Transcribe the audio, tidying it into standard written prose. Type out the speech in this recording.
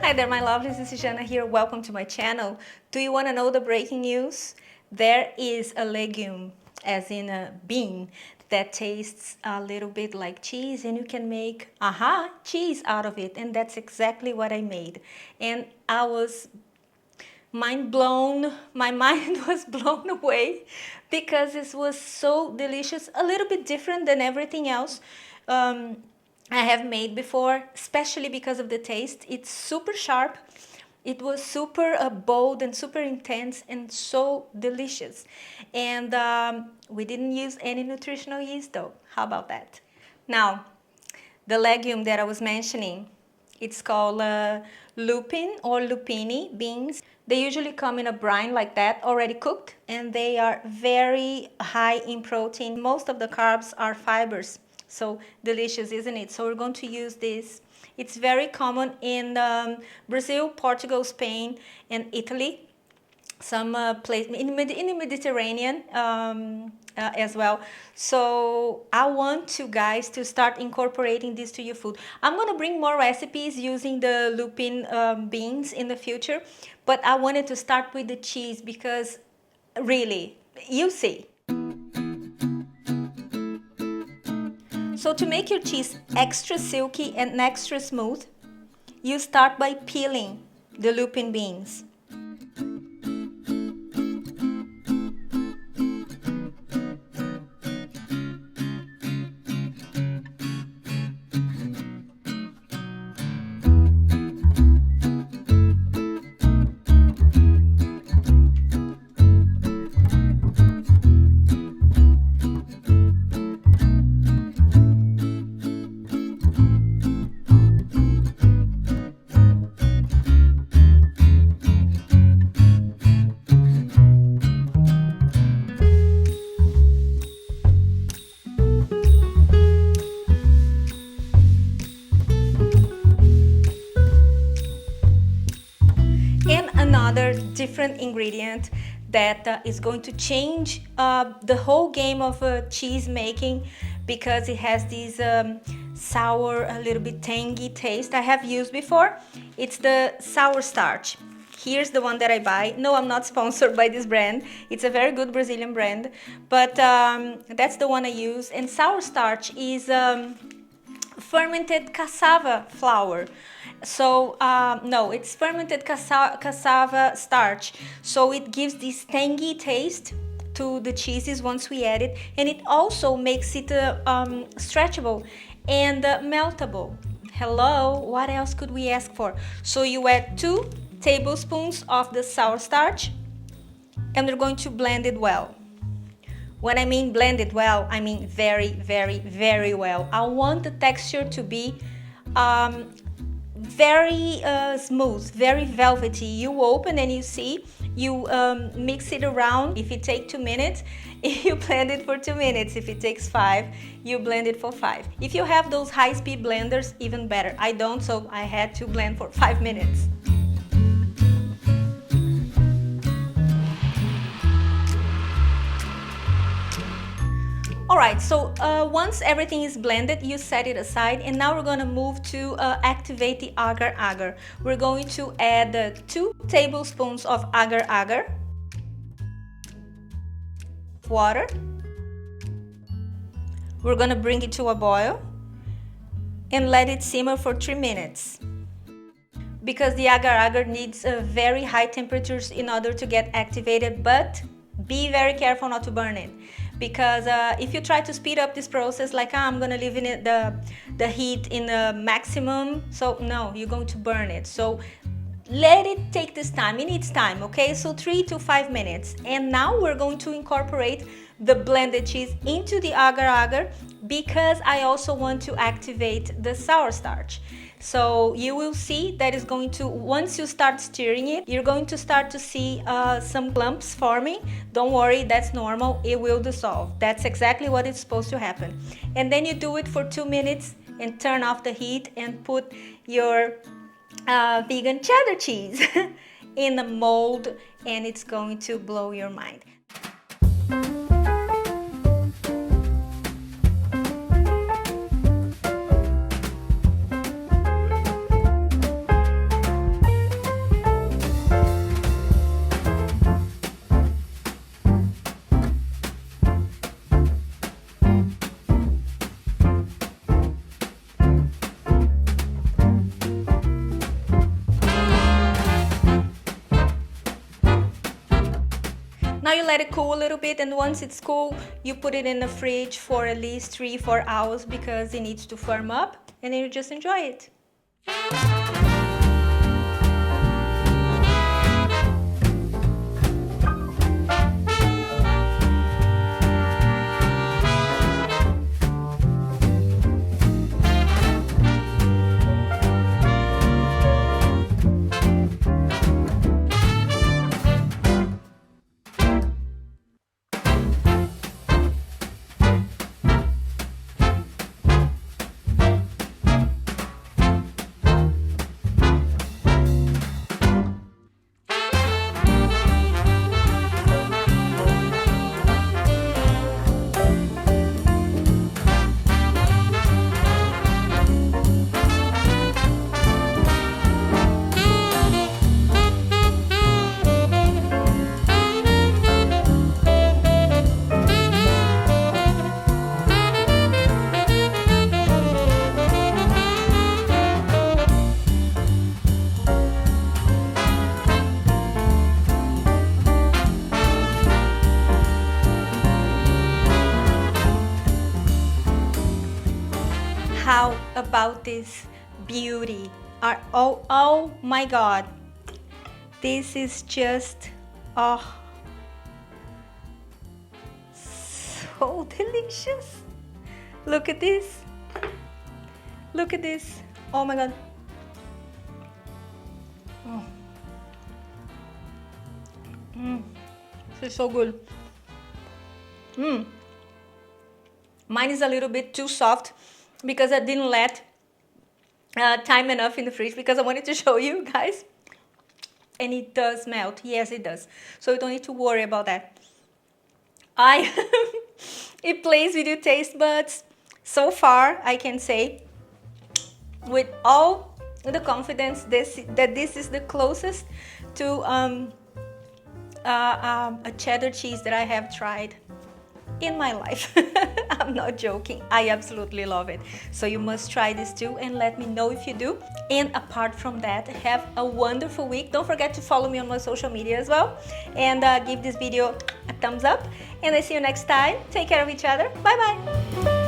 Hi there, my lovelies. This is Jana here. Welcome to my channel. Do you want to know the breaking news? There is a legume, as in a bean, that tastes a little bit like cheese, and you can make cheese out of it. And that's exactly what I made. And I was mind blown. My mind was blown away because it was so delicious, a little bit different than everything else I have made before, especially because of the taste. It's super sharp. It was super bold and super intense and so delicious. And we didn't use any nutritional yeast though. How about that? Now, the legume that I was mentioning, it's called lupin or lupini beans. They usually come in a brine like that, already cooked, and they are very high in protein. Most of the carbs are fibers. So delicious, isn't it? So we're going to use this. It's very common in Brazil, Portugal, Spain, and Italy. Some place in the Mediterranean as well. So I want you guys to start incorporating this to your food. I'm going to bring more recipes using the lupin beans in the future, but I wanted to start with the cheese because really, you see. So to make your cheese extra silky and extra smooth, you start by peeling the lupin beans. Another different ingredient that is going to change the whole game of cheese making, because it has this sour, a little bit tangy taste I have used before. It's the sour starch. Here's the one that I buy. No, I'm not sponsored by this brand. It's a very good Brazilian brand, but that's the one I use. And sour starch is fermented cassava flour. So no, it's fermented cassava starch. So it gives this tangy taste to the cheeses once we add it, and it also makes it stretchable and meltable. Hello, what else could we ask for? So you add 2 tablespoons of the sour starch, and we're going to blend it well. When I mean blend it well, I mean very, very, very well. I want the texture to be very smooth, very velvety. You open and you see, you mix it around. If it takes 2 minutes, you blend it for 2 minutes. If it takes 5, you blend it for 5. If you have those high-speed blenders, even better. I don't, so I had to blend for 5 minutes. Alright, so once everything is blended, you set it aside, and now we're going to move to activate the agar-agar. We're going to add 2 tablespoons of agar-agar, water. We're going to bring it to a boil and let it simmer for 3 minutes. Because the agar-agar needs very high temperatures in order to get activated, but be very careful not to burn it. Because if you try to speed up this process, like I'm gonna leave it the heat in the maximum, so no, you're going to burn it. So let it take this time. It needs time, okay? So 3 to 5 minutes. And now we're going to incorporate the blended cheese into the agar-agar, because I also want to activate the sour starch. So you will see that is going to, once you start stirring it, you're going to start to see some clumps forming. Don't worry, that's normal. It will dissolve. That's exactly what is supposed to happen. And then you do it for 2 minutes and turn off the heat and put your vegan cheddar cheese in the mold, and it's going to blow your mind. Now you let it cool a little bit, and once it's cool, you put it in the fridge for at least 3-4 hours because it needs to firm up, and then you just enjoy it. How about this beauty? Oh my God. This is just, oh, so delicious. Look at this. Look at this. Oh my God. Oh. This is so good. Mine is a little bit too soft because I didn't let time enough in the fridge because I wanted to show you guys. And it does melt. Yes, it does. So you don't need to worry about that. It plays with your taste buds. So far, I can say with all the confidence that this is the closest to a cheddar cheese that I have tried in my life. I'm not joking. I absolutely love it. So you must try this too and let me know if you do. And apart from that, have a wonderful week. Don't forget to follow me on my social media as well, and give this video a thumbs up, and I see you next time. Take care of each other. Bye bye.